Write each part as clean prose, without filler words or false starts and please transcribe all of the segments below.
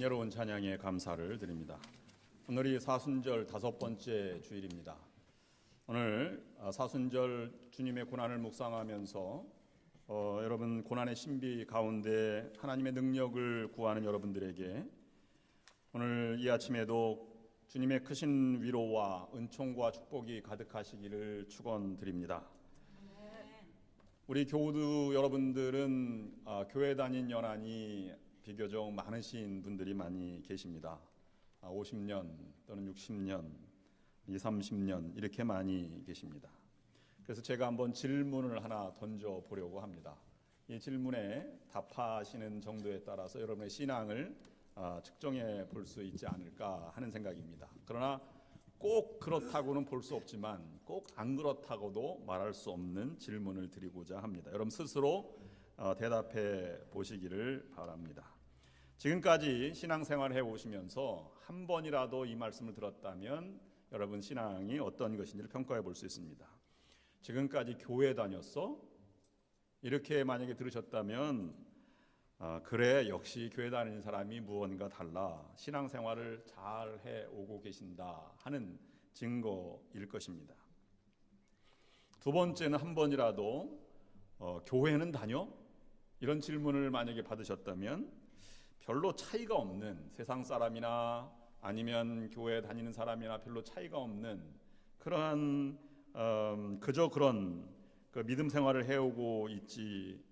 여러분 찬양에 감사를 드립니다. 오늘이 사순절 5번째 주일입니다. 오늘 사순절 주님의 고난을 묵상하면서 여러분 고난의 신비 가운데 하나님의 능력을 구하는 여러분들에게 오늘 이 아침에도 주님의 크신 위로와 은총과 축복이 가득하시기를 축원드립니다. 우리 교우도 여러분들은 교회 다닌 연한이 비교적 많으신 분들이 많이 계십니다. 50년 또는 60년, 20, 30년 이렇게 많이 계십니다. 그래서 제가 한번 질문을 하나 던져보려고 합니다. 이 질문에 답하시는 정도에 따라서 여러분의 신앙을 측정해 볼 수 있지 않을까 하는 생각입니다. 그러나 꼭 그렇다고는 볼 수 없지만 꼭 안 그렇다고도 말할 수 없는 질문을 드리고자 합니다. 여러분 스스로 대답해 보시기를 바랍니다. 지금까지 신앙생활을 해오시면서 한 번이라도 이 말씀을 들었다면 여러분 신앙이 어떤 것인지를 평가해 볼 수 있습니다. 지금까지 교회 다녔어? 이렇게 만약에 들으셨다면 그래 역시 교회 다니는 사람이 무언가 달라 신앙생활을 잘 해오고 계신다 하는 증거일 것입니다. 두 번째는 한 번이라도 교회는 다녀? 이런 질문을 만약에 받으셨다면 별로 차이가 없는 세상 사람이나 아니면 교회 다니는 사람이나 별로 차이가 없는 그러한 그저 그런 믿음 생활을 해오고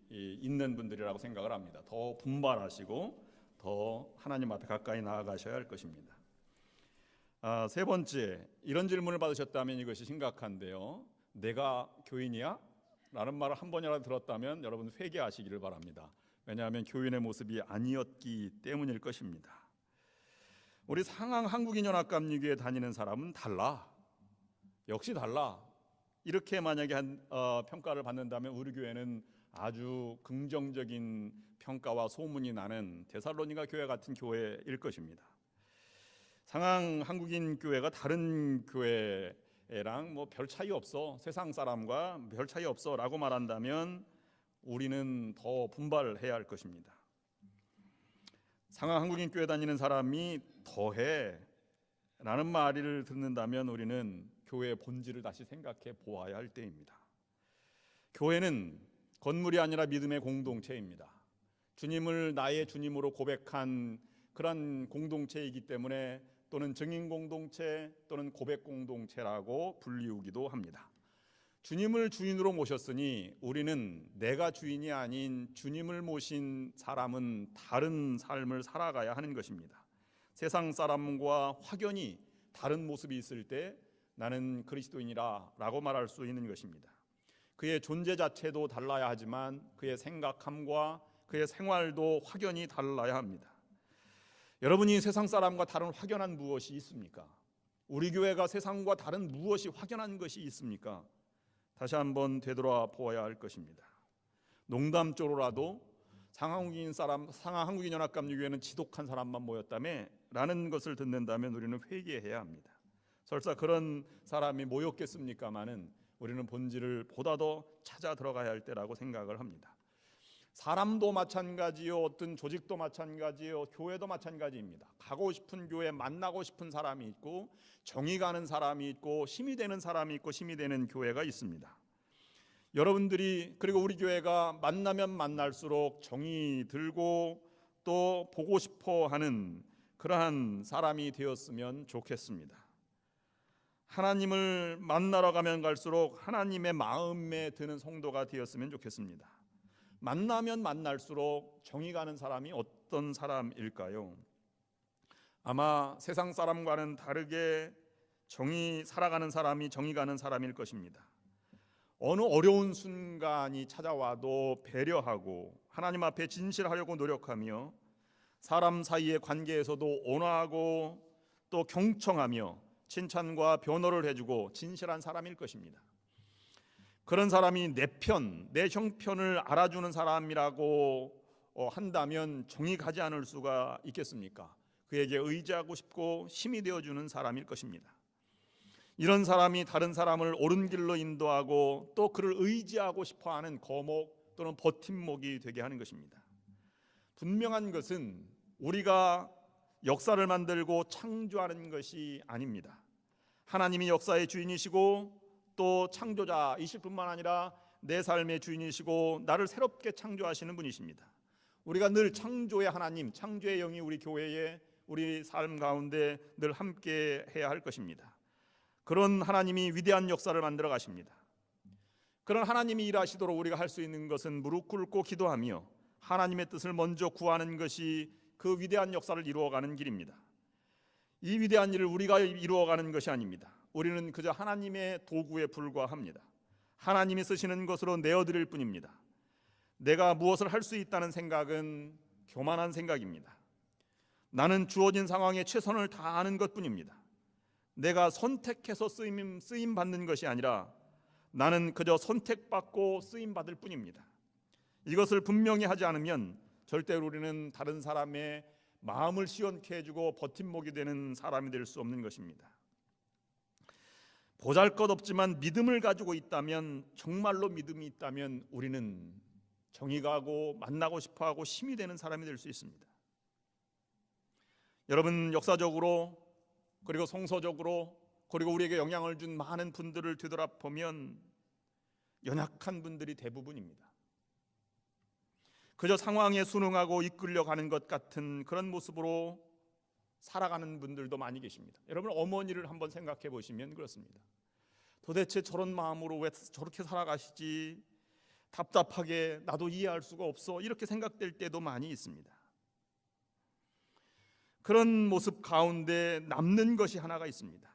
있는 분들이라고 생각을 합니다. 더 분발하시고 더 하나님 앞에 가까이 나아가셔야 할 것입니다. 세 번째, 이런 질문을 받으셨다면 이것이 심각한데요. 내가 교인이야? 라는 말을 한 번이라도 들었다면 여러분 회개하시기를 바랍니다. 왜냐하면 교인의 모습이 아니었기 때문일 것입니다. 우리 상황 한국인연합감리교회 다니는 사람은 달라. 역시 달라. 이렇게 만약에 평가를 받는다면 우리 교회는 아주 긍정적인 평가와 소문이 나는 데살로니가 교회 같은 교회일 것입니다. 상황 한국인 교회가 다른 교회랑 뭐 별 차이 없어, 세상 사람과 별 차이 없어라고 말한다면 우리는 더 분발해야 할 것입니다. 상황 한국인 교회 다니는 사람이 더해 라는 말을 듣는다면 우리는 교회의 본질을 다시 생각해 보아야 할 때입니다. 교회는 건물이 아니라 믿음의 공동체입니다. 주님을 나의 주님으로 고백한 그런 공동체이기 때문에 또는 증인 공동체 또는 고백 공동체라고 불리우기도 합니다. 주님을 주인으로 모셨으니 우리는 내가 주인이 아닌 주님을 모신 사람은 다른 삶을 살아가야 하는 것입니다. 세상 사람과 확연히 다른 모습이 있을 때 나는 그리스도인이라 라고 말할 수 있는 것입니다. 그의 존재 자체도 달라야 하지만 그의 생각함과 그의 생활도 확연히 달라야 합니다. 여러분이 세상 사람과 다른 확연한 무엇이 있습니까? 우리 교회가 세상과 다른 무엇이 확연한 것이 있습니까? 다시 한번 되돌아보아야 할 것입니다. 농담조로라도 상황 한국인 연합감리교회는 지독한 사람만 모였다며 라는 것을 듣는다면 우리는 회개해야 합니다. 설사 그런 사람이 모였겠습니까마는 우리는 본질을 보다 더 찾아 들어가야 할 때라고 생각을 합니다. 사람도 마찬가지요, 어떤 조직도 마찬가지요, 교회도 마찬가지입니다. 가고 싶은 교회, 만나고 싶은 사람이 있고 정이 가는 사람이 있고 힘이 되는 사람이 있고 힘이 되는 교회가 있습니다. 여러분들이 그리고 우리 교회가 만나면 만날수록 정이 들고 또 보고 싶어 하는 그러한 사람이 되었으면 좋겠습니다. 하나님을 만나러 가면 갈수록 하나님의 마음에 드는 성도가 되었으면 좋겠습니다. 만나면 만날수록 정이 가는 사람이 어떤 사람일까요? 아마 세상 사람과는 다르게 정이 살아가는 사람이 정이 가는 사람일 것입니다. 어느 어려운 순간이 찾아와도 배려하고 하나님 앞에 진실하려고 노력하며 사람 사이의 관계에서도 온화하고 또 경청하며 칭찬과 변호를 해주고 진실한 사람일 것입니다. 그런 사람이 내 편, 내 형편을 알아주는 사람이라고 한다면 정이 가지 않을 수가 있겠습니까? 그에게 의지하고 싶고 힘이 되어주는 사람일 것입니다. 이런 사람이 다른 사람을 옳은 길로 인도하고 또 그를 의지하고 싶어하는 거목 또는 버팀목이 되게 하는 것입니다. 분명한 것은 우리가 역사를 만들고 창조하는 것이 아닙니다. 하나님이 역사의 주인이시고 또 창조자이실 뿐만 아니라 내 삶의 주인이시고 나를 새롭게 창조하시는 분이십니다. 우리가 늘 창조의 하나님, 창조의 영이 우리 교회에, 우리 삶 가운데 늘 함께 해야 할 것입니다. 그런 하나님이 위대한 역사를 만들어 가십니다. 그런 하나님이 일하시도록 우리가 할 수 있는 것은 무릎 꿇고 기도하며 하나님의 뜻을 먼저 구하는 것이 그 위대한 역사를 이루어가는 길입니다. 이 위대한 일을 우리가 이루어가는 것이 아닙니다. 우리는 그저 하나님의 도구에 불과합니다. 하나님이 쓰시는 것으로 내어드릴 뿐입니다. 내가 무엇을 할 수 있다는 생각은 교만한 생각입니다. 나는 주어진 상황에 최선을 다하는 것뿐입니다. 내가 선택해서 쓰임 받는 것이 아니라 나는 그저 선택받고 쓰임 받을 뿐입니다. 이것을 분명히 하지 않으면 절대로 우리는 다른 사람의 마음을 시원케 해주고 버팀목이 되는 사람이 될 수 없는 것입니다. 보잘것없지만 믿음을 가지고 있다면, 정말로 믿음이 있다면 우리는 정이 가고 만나고 싶어하고 힘이 되는 사람이 될 수 있습니다. 여러분, 역사적으로 그리고 성서적으로 그리고 우리에게 영향을 준 많은 분들을 뒤돌아보면 연약한 분들이 대부분입니다. 그저 상황에 순응하고 이끌려가는 것 같은 그런 모습으로 살아가는 분들도 많이 계십니다. 여러분, 어머니를 한번 생각해 보시면 그렇습니다. 도대체 저런 마음으로 왜 저렇게 살아가시지? 답답하게, 나도 이해할 수가 없어, 이렇게 생각될 때도 많이 있습니다. 그런 모습 가운데 남는 것이 하나가 있습니다.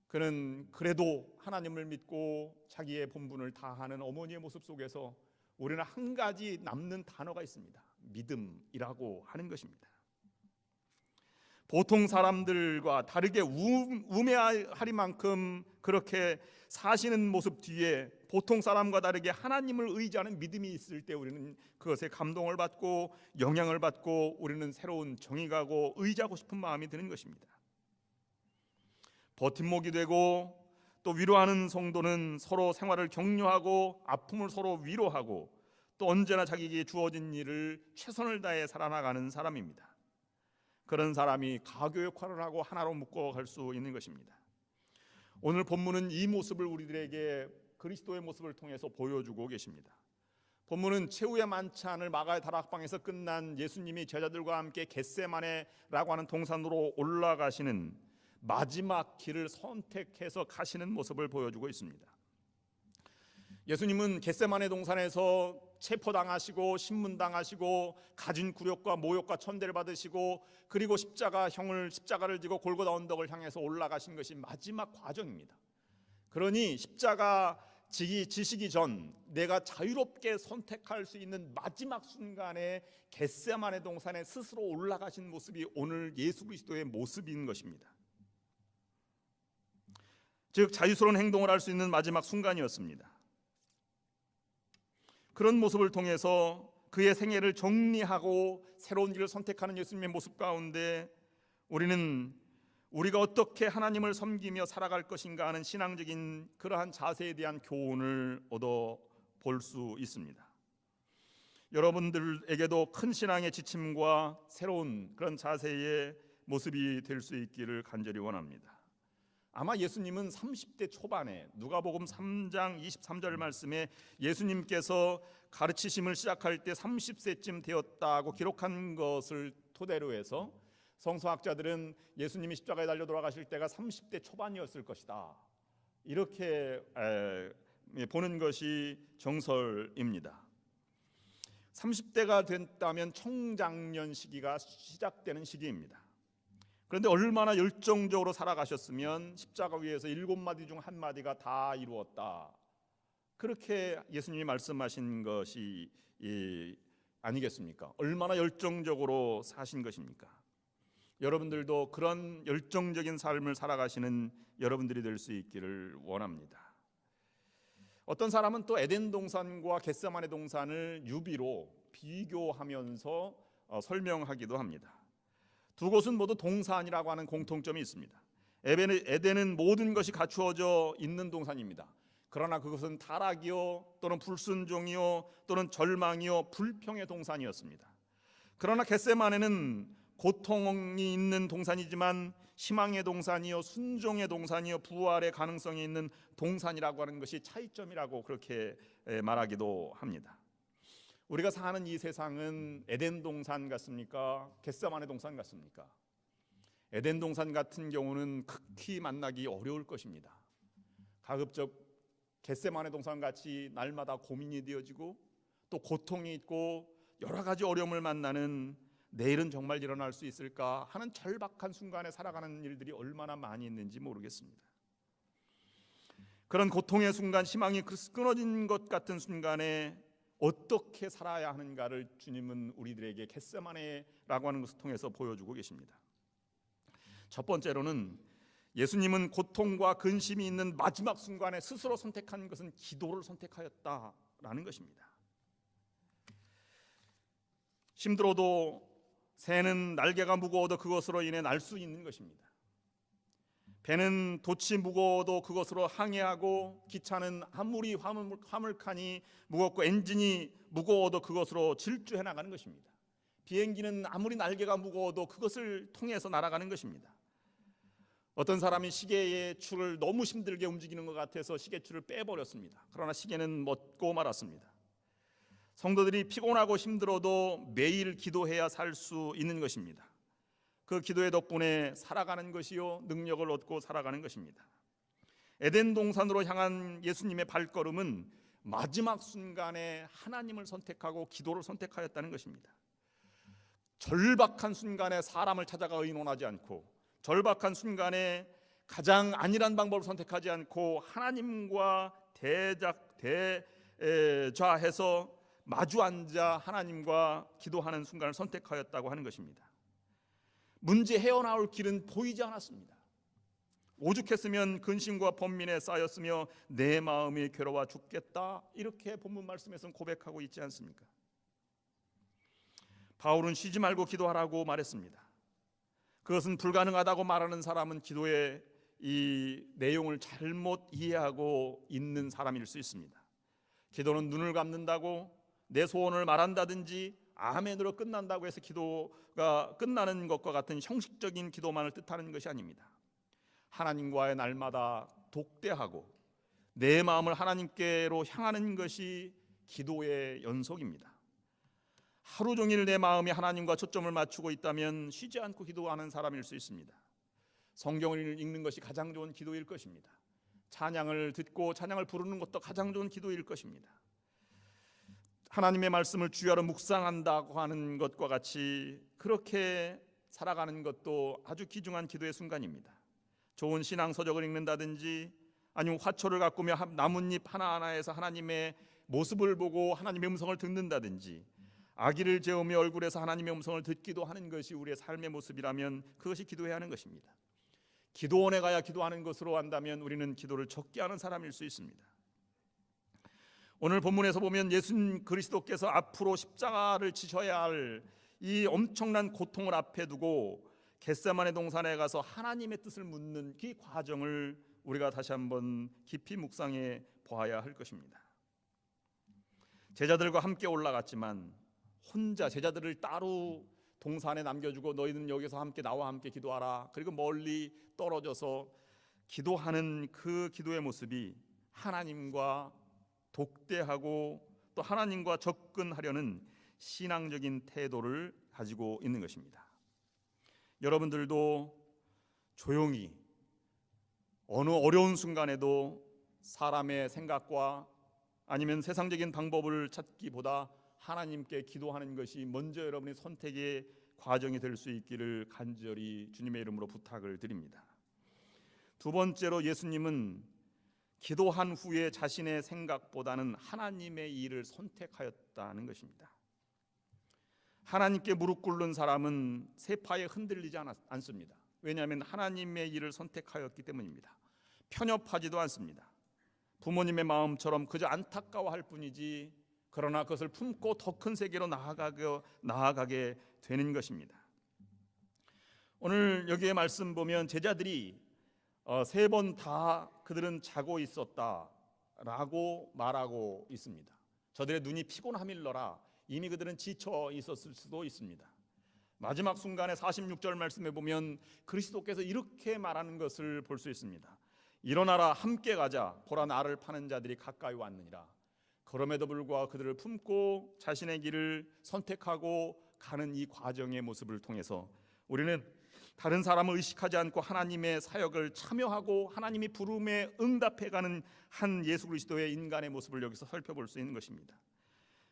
그는 그래도 하나님을 믿고 자기의 본분을 다하는 어머니의 모습 속에서 우리는 한 가지 남는 단어가 있습니다. 믿음이라고 하는 것입니다. 보통 사람들과 다르게 우매하리만큼 그렇게 사시는 모습 뒤에 보통 사람과 다르게 하나님을 의지하는 믿음이 있을 때 우리는 그것에 감동을 받고 영향을 받고 우리는 새로운 정이 가고 의지하고 싶은 마음이 드는 것입니다. 버팀목이 되고 또 위로하는 성도는 서로 생활을 격려하고 아픔을 서로 위로하고 또 언제나 자기에게 주어진 일을 최선을 다해 살아나가는 사람입니다. 그런 사람이 가교 역할을 하고 하나로 묶어갈 수 있는 것입니다. 오늘 본문은 이 모습을 우리들에게 그리스도의 모습을 통해서 보여주고 계십니다. 본문은 최후의 만찬을 마가의 다락방에서 끝난 예수님이 제자들과 함께 겟세마네라고 하는 동산으로 올라가시는 마지막 길을 선택해서 가시는 모습을 보여주고 있습니다. 예수님은 겟세마네 동산에서 체포당하시고 신문당하시고 가진 굴욕과 모욕과 천대를 받으시고 그리고 십자가를 지고 골고다 언덕을 향해서 올라가신 것이 마지막 과정입니다. 그러니 십자가 지시기 전 내가 자유롭게 선택할 수 있는 마지막 순간에 겟세마네 동산에 스스로 올라가신 모습이 오늘 예수 그리스도의 모습인 것입니다. 즉 자유스러운 행동을 할 수 있는 마지막 순간이었습니다. 그런 모습을 통해서 그의 생애를 정리하고 새로운 길을 선택하는 예수님의 모습 가운데 우리는 우리가 어떻게 하나님을 섬기며 살아갈 것인가 하는 신앙적인 그러한 자세에 대한 교훈을 얻어 볼 수 있습니다. 여러분들에게도 큰 신앙의 지침과 새로운 그런 자세의 모습이 될 수 있기를 간절히 원합니다. 아마 예수님은 30대 초반에 누가복음 3장 23절 말씀에 예수님께서 가르치심을 시작할 때 30세쯤 되었다고 기록한 것을 토대로 해서 성서학자들은 예수님이 십자가에 달려 돌아가실 때가 30대 초반이었을 것이다, 이렇게 보는 것이 정설입니다. 30대가 됐다면 청장년 시기가 시작되는 시기입니다. 그런데 얼마나 열정적으로 살아가셨으면 십자가 위에서 7마디 중 1마디가 다 이루었다, 그렇게 예수님이 말씀하신 것이 아니겠습니까? 얼마나 열정적으로 사신 것입니까? 여러분들도 그런 열정적인 삶을 살아가시는 여러분들이 될 수 있기를 원합니다. 어떤 사람은 또 에덴 동산과 겟세마네 동산을 유비로 비교하면서 설명하기도 합니다. 두 곳은 모두 동산이라고 하는 공통점이 있습니다. 에덴은 모든 것이 갖추어져 있는 동산입니다. 그러나 그것은 타락이요 또는 불순종이요 또는 절망이요 불평의 동산이었습니다. 그러나 겟세마네는 고통이 있는 동산이지만 희망의 동산이요, 순종의 동산이요, 부활의 가능성이 있는 동산이라고 하는 것이 차이점이라고 그렇게 말하기도 합니다. 우리가 사는 이 세상은 에덴 동산 같습니까? 겟세마네 동산 같습니까? 에덴 동산 같은 경우는 극히 만나기 어려울 것입니다. 가급적 겟세마네 동산 같이 날마다 고민이 되어지고 또 고통이 있고 여러 가지 어려움을 만나는, 내일은 정말 일어날 수 있을까 하는 절박한 순간에 살아가는 일들이 얼마나 많이 있는지 모르겠습니다. 그런 고통의 순간, 희망이 끊어진 것 같은 순간에 어떻게 살아야 하는가를 주님은 우리들에게 겟세마네라고 하는 것을 통해서 보여주고 계십니다. 첫 번째로는 예수님은 고통과 근심이 있는 마지막 순간에 스스로 선택한 것은 기도를 선택하였다라는 것입니다. 힘들어도 새는 날개가 무거워도 그것으로 인해 날 수 있는 것입니다. 배는 돛이 무거워도 그것으로 항해하고, 기차는 아무리 화물칸이 무겁고 엔진이 무거워도 그것으로 질주해 나가는 것입니다. 비행기는 아무리 날개가 무거워도 그것을 통해서 날아가는 것입니다. 어떤 사람이 시계의 줄을 너무 힘들게 움직이는 것 같아서 시계줄을 빼버렸습니다. 그러나 시계는 멎고 말았습니다. 성도들이 피곤하고 힘들어도 매일 기도해야 살 수 있는 것입니다. 그 기도의 덕분에 살아가는 것이요, 능력을 얻고 살아가는 것입니다. 에덴 동산으로 향한 예수님의 발걸음은 마지막 순간에 하나님을 선택하고 기도를 선택하였다는 것입니다. 절박한 순간에 사람을 찾아가 의논하지 않고, 절박한 순간에 가장 안일한 방법을 선택하지 않고 하나님과 대좌해서 마주 앉아 하나님과 기도하는 순간을 선택하였다고 하는 것입니다. 문제 헤어나올 길은 보이지 않았습니다. 오죽했으면 근심과 번민에 쌓였으며 내 마음이 괴로워 죽겠다, 이렇게 본문 말씀에서는 고백하고 있지 않습니까? 바울은 쉬지 말고 기도하라고 말했습니다. 그것은 불가능하다고 말하는 사람은 기도의 이 내용을 잘못 이해하고 있는 사람일 수 있습니다. 기도는 눈을 감는다고, 내 소원을 말한다든지 아멘으로 끝난다고 해서 기도가 끝나는 것과 같은 형식적인 기도만을 뜻하는 것이 아닙니다. 하나님과의 날마다 독대하고 내 마음을 하나님께로 향하는 것이 기도의 연속입니다. 하루 종일 내 마음이 하나님과 초점을 맞추고 있다면 쉬지 않고 기도하는 사람일 수 있습니다. 성경을 읽는 것이 가장 좋은 기도일 것입니다. 찬양을 듣고 찬양을 부르는 것도 가장 좋은 기도일 것입니다. 하나님의 말씀을 주야로 묵상한다고 하는 것과 같이 그렇게 살아가는 것도 아주 귀중한 기도의 순간입니다. 좋은 신앙 서적을 읽는다든지, 아니면 화초를 가꾸며 나뭇잎 하나하나에서 하나님의 모습을 보고 하나님의 음성을 듣는다든지, 아기를 재우며 얼굴에서 하나님의 음성을 듣기도 하는 것이 우리의 삶의 모습이라면 그것이 기도해야 하는 것입니다. 기도원에 가야 기도하는 것으로 한다면 우리는 기도를 적게 하는 사람일 수 있습니다. 오늘 본문에서 보면 예수 그리스도께서 앞으로 십자가를 지셔야 할 이 엄청난 고통을 앞에 두고 겟세마네 동산에 가서 하나님의 뜻을 묻는 그 과정을 우리가 다시 한번 깊이 묵상해 보아야 할 것입니다. 제자들과 함께 올라갔지만 혼자 제자들을 따로 동산에 남겨주고 너희는 여기서 함께 나와 함께 기도하라, 그리고 멀리 떨어져서 기도하는 그 기도의 모습이 하나님과 독대하고 또 하나님과 접근하려는 신앙적인 태도를 가지고 있는 것입니다. 여러분들도 조용히 어느 어려운 순간에도 사람의 생각과 아니면 세상적인 방법을 찾기보다 하나님께 기도하는 것이 먼저 여러분의 선택의 과정이 될 수 있기를 간절히 주님의 이름으로 부탁을 드립니다. 두 번째로 예수님은 기도한 후에 자신의 생각보다는 하나님의 일을 선택하였다는 것입니다. 하나님께 무릎 꿇는 사람은 세파에 흔들리지 않습니다. 왜냐하면 하나님의 일을 선택하였기 때문입니다. 편협하지도 않습니다. 부모님의 마음처럼 그저 안타까워할 뿐이지, 그러나 그것을 품고 더 큰 세계로 나아가게 되는 것입니다. 오늘 여기에 말씀 보면 제자들이 3번 다 그들은 자고 있었다라고 말하고 있습니다. 저들의 눈이 피곤함일러라, 이미 그들은 지쳐 있었을 수도 있습니다. 마지막 순간에 46절 말씀에 보면 그리스도께서 이렇게 말하는 것을 볼 수 있습니다. 일어나라, 함께 가자. 보라, 나를 파는 자들이 가까이 왔느니라. 그럼에도 불구하고 그들을 품고 자신의 길을 선택하고 가는 이 과정의 모습을 통해서 우리는 다른 사람을 의식하지 않고 하나님의 사역을 참여하고 하나님이 부름에 응답해가는 한 예수 그리스도의 인간의 모습을 여기서 살펴볼 수 있는 것입니다.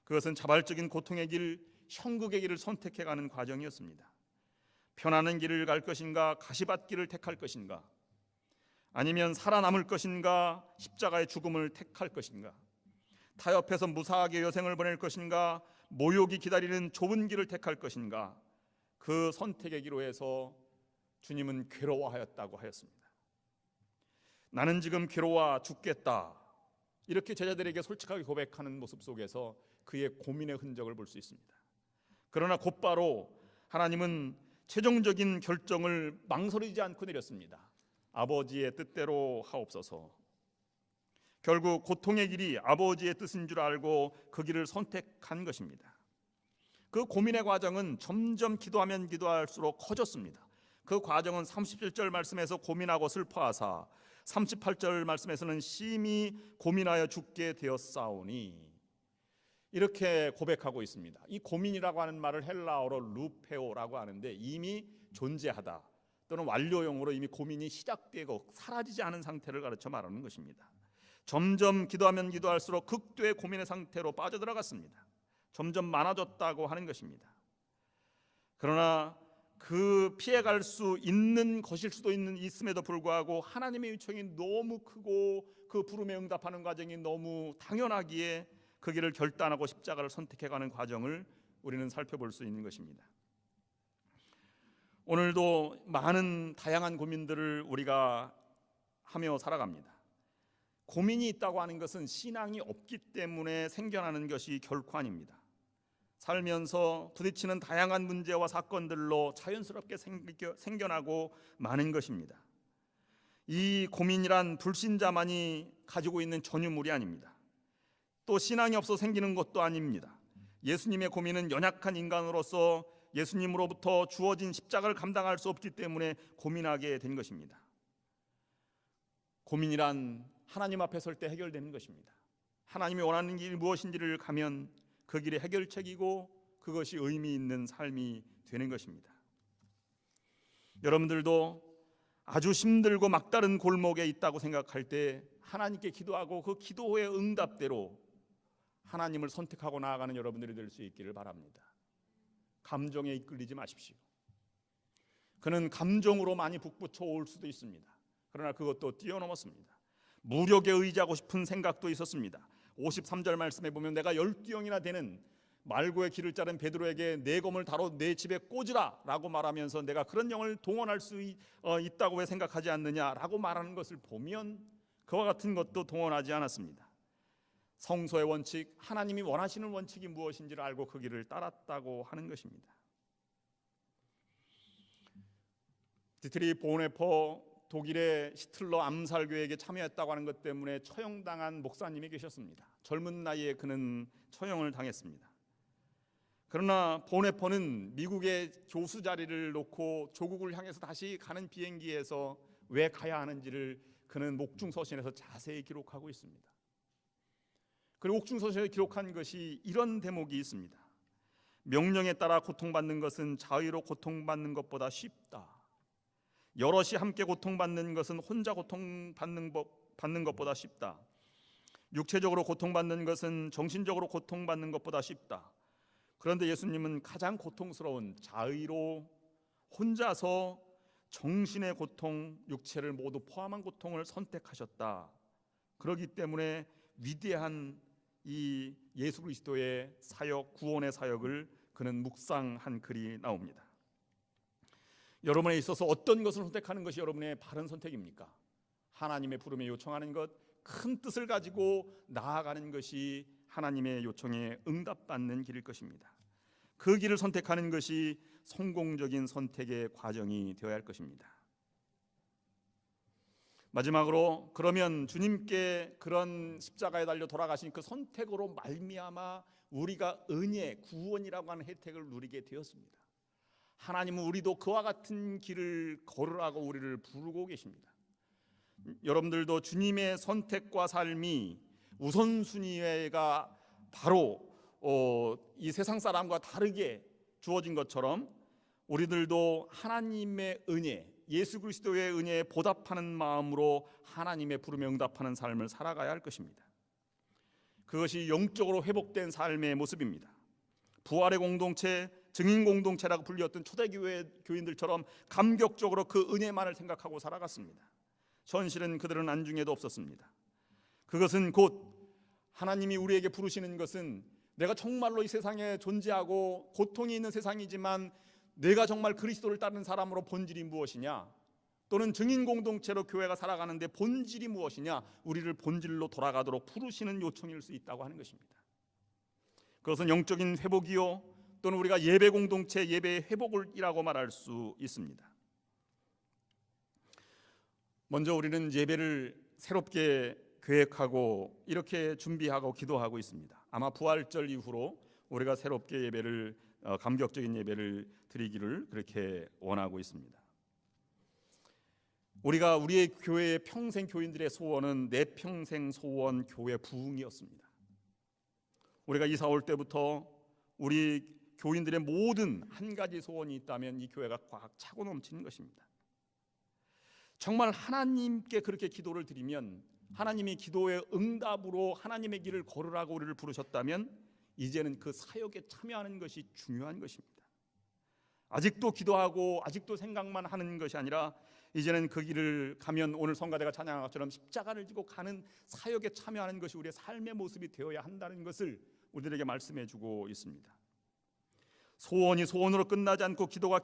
그것은 자발적인 고통의 길, 형국의 길을 선택해가는 과정이었습니다. 편안한 길을 갈 것인가, 가시밭길을 택할 것인가, 아니면 살아남을 것인가, 십자가의 죽음을 택할 것인가, 타협해서 무사하게 여생을 보낼 것인가, 모욕이 기다리는 좁은 길을 택할 것인가, 그 선택의 기로에서 주님은 괴로워하였다고 하였습니다. 나는 지금 괴로워 죽겠다, 이렇게 제자들에게 솔직하게 고백하는 모습 속에서 그의 고민의 흔적을 볼 수 있습니다. 그러나 곧바로 하나님은 최종적인 결정을 망설이지 않고 내렸습니다. 아버지의 뜻대로 하옵소서. 결국 고통의 길이 아버지의 뜻인 줄 알고 그 길을 선택한 것입니다. 그 고민의 과정은 점점 기도하면 기도할수록 커졌습니다. 그 과정은 37절 말씀에서 고민하고 슬퍼하사 38절 말씀에서는 심히 고민하여 죽게 되었사오니, 이렇게 고백하고 있습니다. 이 고민이라고 하는 말을 헬라어로 루페오라고 하는데 이미 존재하다 또는 완료형으로 이미 고민이 시작되고 사라지지 않은 상태를 가르쳐 말하는 것입니다. 점점 기도하면 기도할수록 극도의 고민의 상태로 빠져들어갔습니다. 점점 많아졌다고 하는 것입니다. 그러나 그 피해갈 수 있는 것일 수도 있음에도 불구하고 하나님의 요청이 너무 크고 그 부름에 응답하는 과정이 너무 당연하기에 그 길을 결단하고 십자가를 선택해가는 과정을 우리는 살펴볼 수 있는 것입니다. 오늘도 많은 다양한 고민들을 우리가 하며 살아갑니다. 고민이 있다고 하는 것은 신앙이 없기 때문에 생겨나는 것이 결코 아닙니다. 살면서 부딪히는 다양한 문제와 사건들로 자연스럽게 생겨나고 마는 것입니다. 이 고민이란 불신자만이 가지고 있는 전유물이 아닙니다. 또 신앙이 없어 생기는 것도 아닙니다. 예수님의 고민은 연약한 인간으로서 예수님으로부터 주어진 십자가를 감당할 수 없기 때문에 고민하게 된 것입니다. 고민이란 하나님 앞에 설 때 해결되는 것입니다. 하나님이 원하는 길이 무엇인지를 가면 그 길이 해결책이고 그것이 의미 있는 삶이 되는 것입니다. 여러분들도 아주 힘들고 막다른 골목에 있다고 생각할 때 하나님께 기도하고 그 기도의 응답대로 하나님을 선택하고 나아가는 여러분들이 될 수 있기를 바랍니다. 감정에 이끌리지 마십시오. 그는 감정으로 많이 북받쳐 올 수도 있습니다. 그러나 그것도 뛰어넘었습니다. 무력에 의지하고 싶은 생각도 있었습니다. 53절 말씀에 보면 내가 12형이나 되는 말고의 길을 자른 베드로에게 내 검을 다뤄 내 집에 꽂으라 라고 말하면서 내가 그런 영을 동원할 수 있다고 왜 생각하지 않느냐라고 말하는 것을 보면 그와 같은 것도 동원하지 않았습니다. 성소의 원칙, 하나님이 원하시는 원칙이 무엇인지를 알고 그 길을 따랐다고 하는 것입니다. 디트리 보네퍼 독일의 히틀러 암살 계획에 참여했다고 하는 것 때문에 처형당한 목사님이 계셨습니다. 젊은 나이에 그는 처형을 당했습니다. 그러나 보네퍼는 미국의 교수 자리를 놓고 조국을 향해서 다시 가는 비행기에서 왜 가야 하는지를 그는 옥중서신에서 자세히 기록하고 있습니다. 그리고 옥중서신에 기록한 것이 이런 대목이 있습니다. 명령에 따라 고통받는 것은 자의로 고통받는 것보다 쉽다. 여럿이 함께 고통받는 것은 혼자 고통받는 것보다 쉽다. 육체적으로 고통받는 것은 정신적으로 고통받는 것보다 쉽다. 그런데 예수님은 가장 고통스러운 자의로 혼자서 정신의 고통, 육체를 모두 포함한 고통을 선택하셨다. 그렇기 때문에 위대한 이 예수 그리스도의 사역, 구원의 사역을 그는 묵상한 글이 나옵니다. 여러분에 있어서 어떤 것을 선택하는 것이 여러분의 바른 선택입니까? 하나님의 부름에 요청하는 것, 큰 뜻을 가지고 나아가는 것이 하나님의 요청에 응답받는 길일 것입니다. 그 길을 선택하는 것이 성공적인 선택의 과정이 되어야 할 것입니다. 마지막으로 그러면 주님께 그런 십자가에 달려 돌아가신 그 선택으로 말미암아 우리가 은혜, 구원이라고 하는 혜택을 누리게 되었습니다. 하나님은 우리도 그와 같은 길을 걸으라고 우리를 부르고 계십니다. 여러분들도 주님의 선택과 삶이 우선순위가 바로 이 세상 사람과 다르게 주어진 것처럼 우리들도 하나님의 은혜, 예수 그리스도의 은혜에 보답하는 마음으로 하나님의 부름에 응답하는 삶을 살아가야 할 것입니다. 그것이 영적으로 회복된 삶의 모습입니다. 부활의 공동체, 증인 공동체라고 불렸던 초대교회 교인들처럼 감격적으로 그 은혜만을 생각하고 살아갔습니다. 현실은 그들은 안중에도 없었습니다. 그것은 곧 하나님이 우리에게 부르시는 것은 내가 정말로 이 세상에 존재하고 고통이 있는 세상이지만 내가 정말 그리스도를 따르는 사람으로 본질이 무엇이냐, 또는 증인 공동체로 교회가 살아가는데 본질이 무엇이냐, 우리를 본질로 돌아가도록 부르시는 요청일 수 있다고 하는 것입니다. 그것은 영적인 회복이요, 또는 우리가 예배 공동체, 예배의 회복이라고 말할 수 있습니다. 먼저 우리는 예배를 새롭게 계획하고 이렇게 준비하고 기도하고 있습니다. 아마 부활절 이후로 우리가 새롭게 예배를 감격적인 예배를 드리기를 그렇게 원하고 있습니다. 우리가 우리의 교회의 평생 교인들의 소원은 내 평생 소원 교회 부흥이었습니다. 우리가 이사 올 때부터 우리 교인들의 모든 한 가지 소원이 있다면 이 교회가 꽉 차고 넘치는 것입니다. 정말 하나님께 그렇게 기도를 드리면 하나님이 기도의 응답으로 하나님의 길을 걸으라고 우리를 부르셨다면 이제는 그 사역에 참여하는 것이 중요한 것입니다. 아직도 기도하고 아직도 생각만 하는 것이 아니라 이제는 그 길을 가면 오늘 성가대가 찬양한 것처럼 십자가를 지고 가는 사역에 참여하는 것이 우리의 삶의 모습이 되어야 한다는 것을 우리들에게 말씀해 주고 있습니다. 소원이 소원으로 끝나지 않고 기도가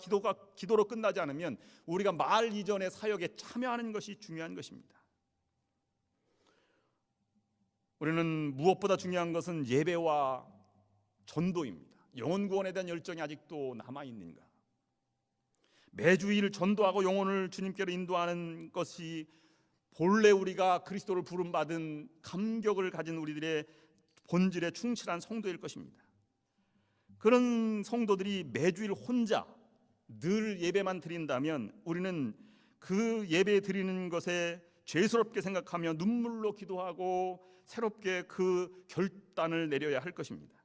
기도로 끝나지 않으면 우리가 말 이전의 사역에 참여하는 것이 중요한 것입니다. 우리는 무엇보다 중요한 것은 예배와 전도입니다. 영혼 구원에 대한 열정이 아직도 남아있는가? 매주일 전도하고 영혼을 주님께로 인도하는 것이 본래 우리가 그리스도를 부름받은 감격을 가진 우리들의 본질에 충실한 성도일 것입니다. 그런 성도들이 매주일 혼자 늘 예배만 드린다면 우리는 그 예배 드리는 것에 죄스럽게 생각하며 눈물로 기도하고 새롭게 그 결단을 내려야 할 것입니다.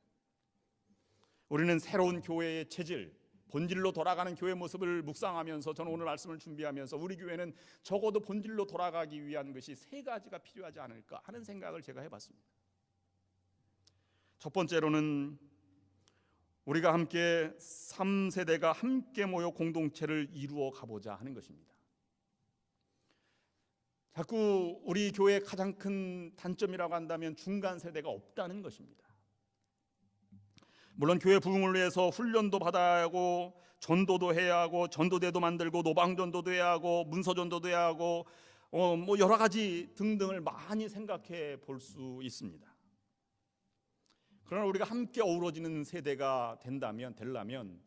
우리는 새로운 교회의 체질, 본질로 돌아가는 교회 모습을 묵상하면서 저는 오늘 말씀을 준비하면서 우리 교회는 적어도 본질로 돌아가기 위한 것이 세 가지가 필요하지 않을까 하는 생각을 제가 해봤습니다. 첫 번째로는 우리가 함께 3세대가 함께 모여 공동체를 이루어 가보자 하는 것입니다. 자꾸 우리 교회의 가장 큰 단점이라고 한다면 중간 세대가 없다는 것입니다. 물론 교회 부흥을 위해서 훈련도 받아야 하고 전도도 해야 하고 전도대도 만들고 노방전도도 해야 하고 문서전도도 해야 하고 여러 가지 등등을 많이 생각해 볼 수 있습니다. 그러나 우리가 함께 어우러지는 세대가 되려면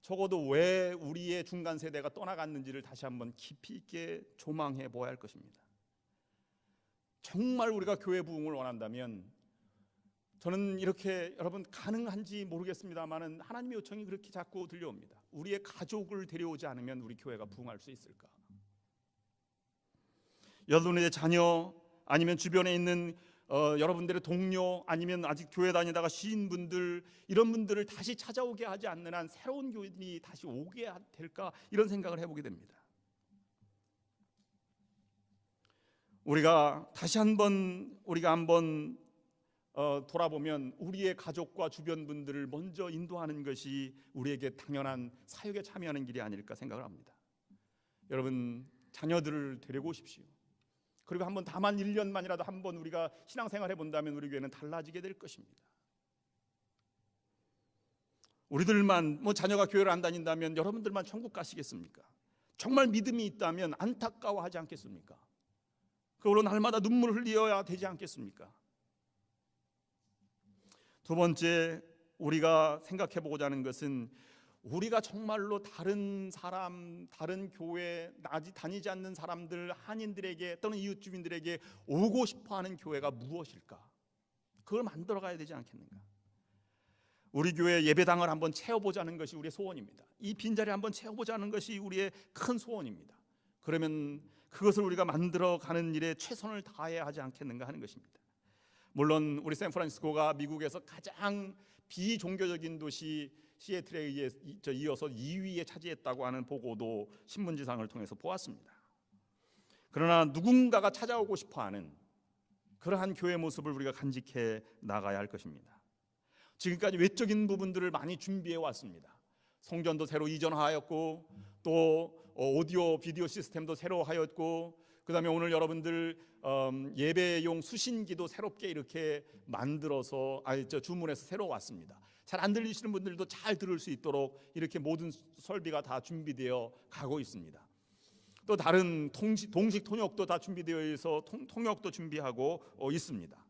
적어도 왜 우리의 중간 세대가 떠나갔는지를 다시 한번 깊이 있게 조망해 보아야 할 것입니다. 정말 우리가 교회 부흥을 원한다면 저는 이렇게 여러분 가능한지 모르겠습니다만은 하나님의 요청이 그렇게 자꾸 들려옵니다. 우리의 가족을 데려오지 않으면 우리 교회가 부흥할 수 있을까? 여러분의 자녀 아니면 주변에 있는 여러분들의 동료 아니면 아직 교회 다니다가 쉬인 분들 이런 분들을 다시 찾아오게 하지 않는 한 새로운 교인이 다시 오게 될까 이런 생각을 해보게 됩니다. 우리가 한번 돌아보면 우리의 가족과 주변 분들을 먼저 인도하는 것이 우리에게 당연한 사역에 참여하는 길이 아닐까 생각을 합니다. 여러분 자녀들을 데리고 오십시오. 그리고 한번 다만 1년만이라도 한번 우리가 신앙생활 해본다면 우리 교회는 달라지게 될 것입니다. 우리들만 자녀가 교회를 안 다닌다면 여러분들만 천국 가시겠습니까? 정말 믿음이 있다면 안타까워하지 않겠습니까? 그걸로 날마다 눈물을 흘려야 되지 않겠습니까? 두 번째 우리가 생각해 보고자 하는 것은 우리가 정말로 다른 사람, 다른 교회, 다니지 않는 사람들, 한인들에게 또는 이웃 주민들에게 오고 싶어하는 교회가 무엇일까? 그걸 만들어 가야 되지 않겠는가? 우리 교회 예배당을 한번 채워보자는 것이 우리의 소원입니다. 이 빈자리 한번 채워보자는 것이 우리의 큰 소원입니다. 그러면 그것을 우리가 만들어가는 일에 최선을 다해야 하지 않겠는가 하는 것입니다. 물론 우리 샌프란시스코가 미국에서 가장 비종교적인 도시 시애틀에 이어서 2위에 차지했다고 하는 보고도 신문지상을 통해서 보았습니다. 그러나 누군가가 찾아오고 싶어하는 그러한 교회 모습을 우리가 간직해 나가야 할 것입니다. 지금까지 외적인 부분들을 많이 준비해 왔습니다. 성전도 새로 이전하였고 또 오디오 비디오 시스템도 새로 하였고 그다음에 오늘 여러분들 예배용 수신기도 새롭게 이렇게 만들어서 주문해서 새로 왔습니다. 잘 안 들리시는 분들도 잘 들을 수 있도록 이렇게 모든 설비가 다 준비되어 가고 있습니다. 또 다른 동식 통역도 다 준비되어 있어서 통역도 준비하고 있습니다.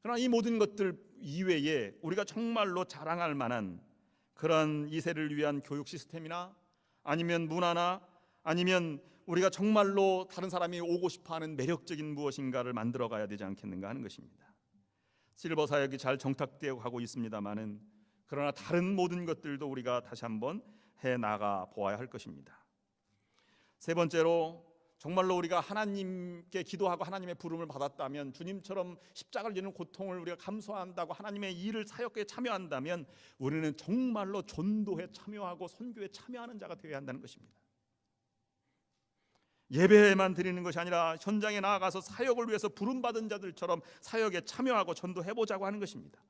그러나 이 모든 것들 이외에 우리가 정말로 자랑할 만한 그런 이 세를 위한 교육 시스템이나 아니면 문화나 아니면 우리가 정말로 다른 사람이 오고 싶어하는 매력적인 무엇인가를 만들어 가야 되지 않겠는가 하는 것입니다. 실버 사역이 잘 정착되어 가고 있습니다만은 그러나 다른 모든 것들도 우리가 다시 한번 해 나가 보아야 할 것입니다. 세 번째로 정말로 우리가 하나님께 기도하고 하나님의 부름을 받았다면 주님처럼 십자가를 지는 고통을 우리가 감수한다고 하나님의 일을 사역에 참여한다면 우리는 정말로 전도에 참여하고 선교에 참여하는 자가 되어야 한다는 것입니다. 예배만 드리는 것이 아니라 현장에 나아가서 사역을 위해서 부름받은 자들처럼 사역에 참여하고 전도해보자고 하는 것입니다.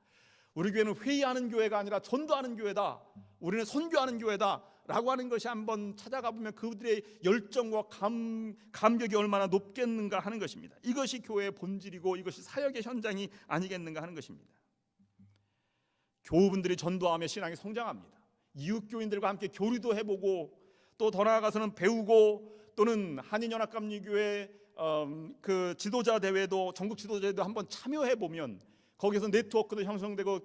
우리 교회는 회의하는 교회가 아니라 전도하는 교회다, 우리는 선교하는 교회다 라고 하는 것이 한번 찾아가 보면 그들의 열정과 감격이 얼마나 높겠는가 하는 것입니다. 이것이 교회의 본질이고 이것이 사역의 현장이 아니겠는가 하는 것입니다. 교우분들이 전도하며 신앙이 성장합니다. 이웃교인들과 함께 교류도 해보고 또 더 나아가서는 배우고 또는 한인연합감리교회 그 지도자 대회도 전국 지도자 대회도 한번 참여해 보면 거기서 네트워크도 형성되고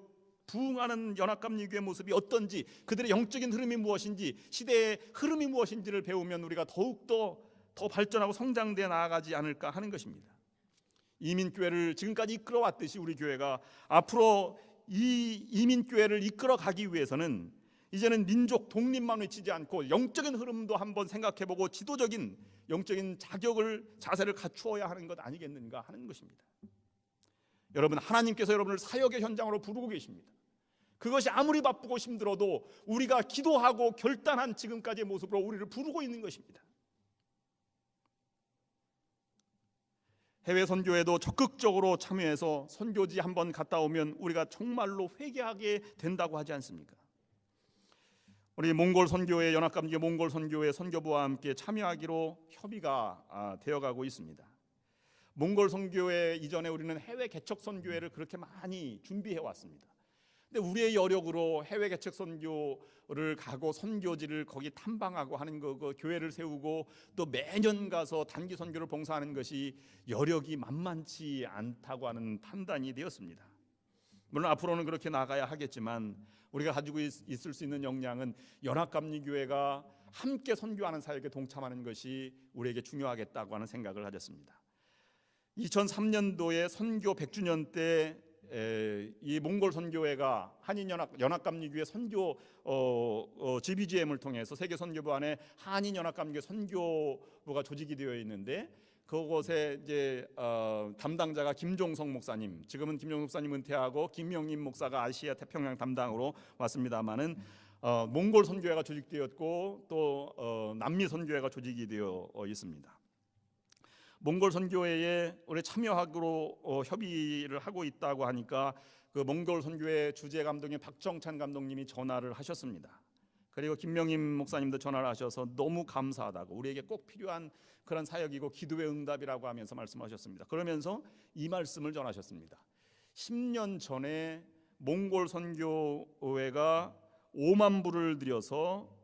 부흥하는 연합감리교회 모습이 어떤지 그들의 영적인 흐름이 무엇인지 시대의 흐름이 무엇인지를 배우면 우리가 더욱더 더 발전하고 성장되어 나아가지 않을까 하는 것입니다. 이민교회를 지금까지 이끌어왔듯이 우리 교회가 앞으로 이 이민교회를 이끌어가기 위해서는 이제는 민족 독립만 외치지 않고 영적인 흐름도 한번 생각해보고 지도적인 영적인 자세를 갖추어야 하는 것 아니겠는가 하는 것입니다. 여러분, 하나님께서 여러분을 사역의 현장으로 부르고 계십니다. 그것이 아무리 바쁘고 힘들어도 우리가 기도하고 결단한 지금까지의 모습으로 우리를 부르고 있는 것입니다. 해외 선교에도 적극적으로 참여해서 선교지 한번 갔다 오면 우리가 정말로 회개하게 된다고 하지 않습니까? 우리 몽골 선교회 연합감리교 몽골 선교회 선교부와 함께 참여하기로 협의가 되어가고 있습니다. 몽골 선교회 이전에 우리는 해외 개척 선교회를 그렇게 많이 준비해 왔습니다. 근데 우리의 여력으로 해외 개척 선교를 가고 선교지를 거기 탐방하고 하는 거, 그 교회를 세우고 또 매년 가서 단기 선교를 봉사하는 것이 여력이 만만치 않다고 하는 판단이 되었습니다. 물론 앞으로는 그렇게 나가야 하겠지만 우리가 가지고 있을 수 있는 역량은 연합감리교회가 함께 선교하는 사역에 동참하는 것이 우리에게 중요하겠다고 하는 생각을 가졌습니다. 2003년도에 선교 100주년 때 이 몽골 선교회가 한인연합감리교회 선교 GBGM을 통해서 세계 선교부 안에 한인연합감리교회 선교부가 조직이 되어 있는데 그곳에 이제 담당자가 김종성 목사님, 지금은 김종성 목사님 은퇴하고 김명림 목사가 아시아 태평양 담당으로 왔습니다만은 몽골 선교회가 조직되었고 또 남미 선교회가 조직이 되어 있습니다. 몽골 선교회에 우리 참여하기로 협의를 하고 있다고 하니까 그 몽골 선교회 주재 감독인 박정찬 감독님이 전화를 하셨습니다. 그리고 김명임 목사님도 전화를 하셔서 너무 감사하다고, 우리에게 꼭 필요한 그런 사역이고 기도의 응답이라고 하면서 말씀하셨습니다. 그러면서 이 말씀을 전하셨습니다. 10년 전에 몽골 선교회가 5만 불을 들여서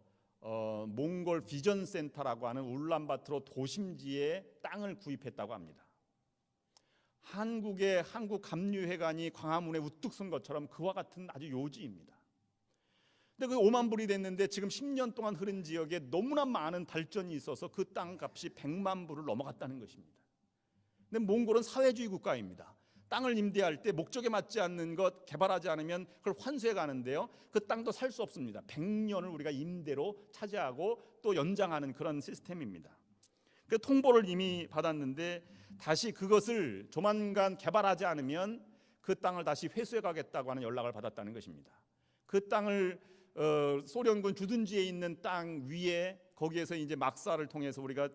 몽골 비전 센터라고 하는 울란바토르 도심지에 땅을 구입했다고 합니다. 한국의 한국 감리회관이 광화문에 우뚝 선 것처럼 그와 같은 아주 요지입니다. 근데 그 5만 불이 됐는데 지금 10년 동안 흐른 지역에 너무나 많은 발전이 있어서 그 땅 값이 100만 불을 넘어갔다는 것입니다. 근데 몽골은 사회주의 국가입니다. 땅을 임대할 때 목적에 맞지 않는 것 개발하지 않으면 그걸 환수해 가는데요. 그 땅도 살 수 없습니다. 100년을 우리가 임대로 차지하고 또 연장하는 그런 시스템입니다. 그 통보를 이미 받았는데 다시 그것을 조만간 개발하지 않으면 그 땅을 다시 회수해 가겠다고 하는 연락을 받았다는 것입니다. 그 땅을 소련군 주둔지에 있는 땅 위에 거기에서 이제 막사를 통해서 우리가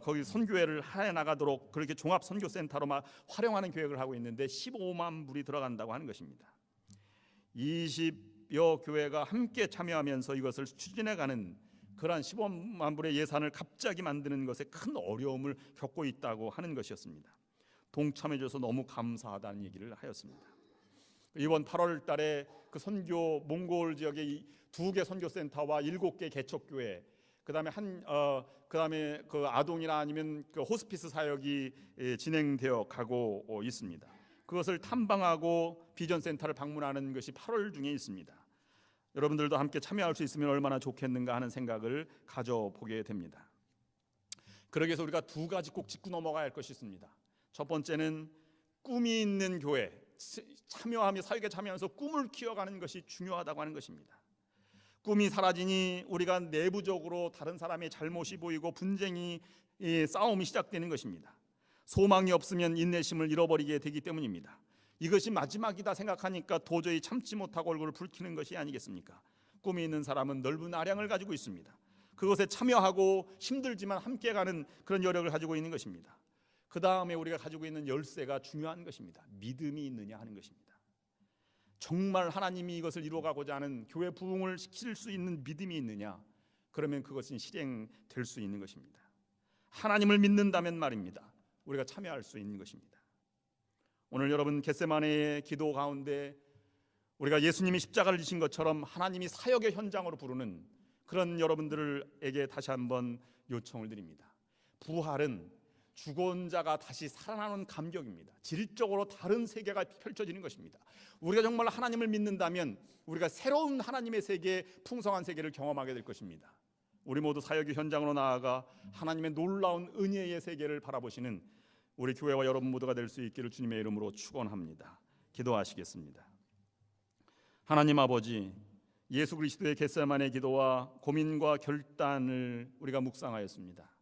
거기 선교회를 해 나가도록 그렇게 종합 선교센터로 막 활용하는 계획을 하고 있는데 15만 불이 들어간다고 하는 것입니다. 20여 교회가 함께 참여하면서 이것을 추진해가는 그러한 15만 불의 예산을 갑자기 만드는 것에 큰 어려움을 겪고 있다고 하는 것이었습니다. 동참해줘서 너무 감사하다는 얘기를 하였습니다. 이번 8월 달에 그 선교 몽골 지역의 2개 선교센터와 7개 개척교회, 그다음에 그다음에 그 아동이나 아니면 그 호스피스 사역이 진행되어 가고 있습니다. 그것을 탐방하고 비전 센터를 방문하는 것이 8월 중에 있습니다. 여러분들도 함께 참여할 수 있으면 얼마나 좋겠는가 하는 생각을 가져보게 됩니다. 그러기 위해서 우리가 2가지 꼭 짚고 넘어가야 할 것이 있습니다. 첫 번째는 꿈이 있는 교회, 참여하며 사역에 참여하면서 꿈을 키워가는 것이 중요하다고 하는 것입니다. 꿈이 사라지니 우리가 내부적으로 다른 사람의 잘못이 보이고 분쟁이 싸움이 시작되는 것입니다. 소망이 없으면 인내심을 잃어버리게 되기 때문입니다. 이것이 마지막이다 생각하니까 도저히 참지 못하고 얼굴을 붉히는 것이 아니겠습니까? 꿈이 있는 사람은 넓은 아량을 가지고 있습니다. 그것에 참여하고 힘들지만 함께 가는 그런 여력을 가지고 있는 것입니다. 그 다음에 우리가 가지고 있는 열쇠가 중요한 것입니다. 믿음이 있느냐 하는 것입니다. 정말 하나님이 이것을 이루어가고자 하는 교회 부흥을 시킬 수 있는 믿음이 있느냐? 그러면 그것은 실행될 수 있는 것입니다. 하나님을 믿는다면 말입니다. 우리가 참여할 수 있는 것입니다. 오늘 여러분 겟세마네의 기도 가운데 우리가 예수님이 십자가를 지신 것처럼 하나님이 사역의 현장으로 부르는 그런 여러분들에게 다시 한번 요청을 드립니다. 부활은 죽은 자가 다시 살아나는 감격입니다. 질적으로 다른 세계가 펼쳐지는 것입니다. 우리가 정말 하나님을 믿는다면 우리가 새로운 하나님의 세계, 풍성한 세계를 경험하게 될 것입니다. 우리 모두 사역의 현장으로 나아가 하나님의 놀라운 은혜의 세계를 바라보시는 우리 교회와 여러분 모두가 될 수 있기를 주님의 이름으로 축원합니다. 기도하시겠습니다. 하나님 아버지, 예수 그리스도의 겟세마네 기도와 고민과 결단을 우리가 묵상하였습니다.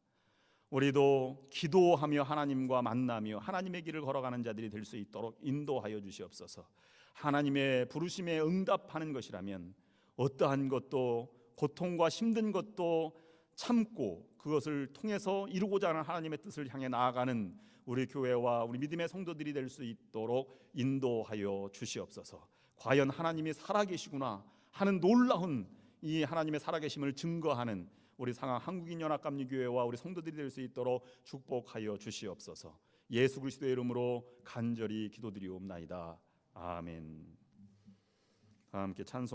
우리도 기도하며 하나님과 만나며 하나님의 길을 걸어가는 자들이 될 수 있도록 인도하여 주시옵소서. 하나님의 부르심에 응답하는 것이라면 어떠한 것도 고통과 힘든 것도 참고 그것을 통해서 이루고자 하는 하나님의 뜻을 향해 나아가는 우리 교회와 우리 믿음의 성도들이 될 수 있도록 인도하여 주시옵소서. 과연 하나님이 살아계시구나 하는 놀라운 이 하나님의 살아계심을 증거하는 우리 상하 한국인연합감리교회와 우리 성도들이 될 수 있도록 축복하여 주시옵소서. 예수 그리스도의 이름으로 간절히 기도드리옵나이다. 아멘. 다 함께 찬송.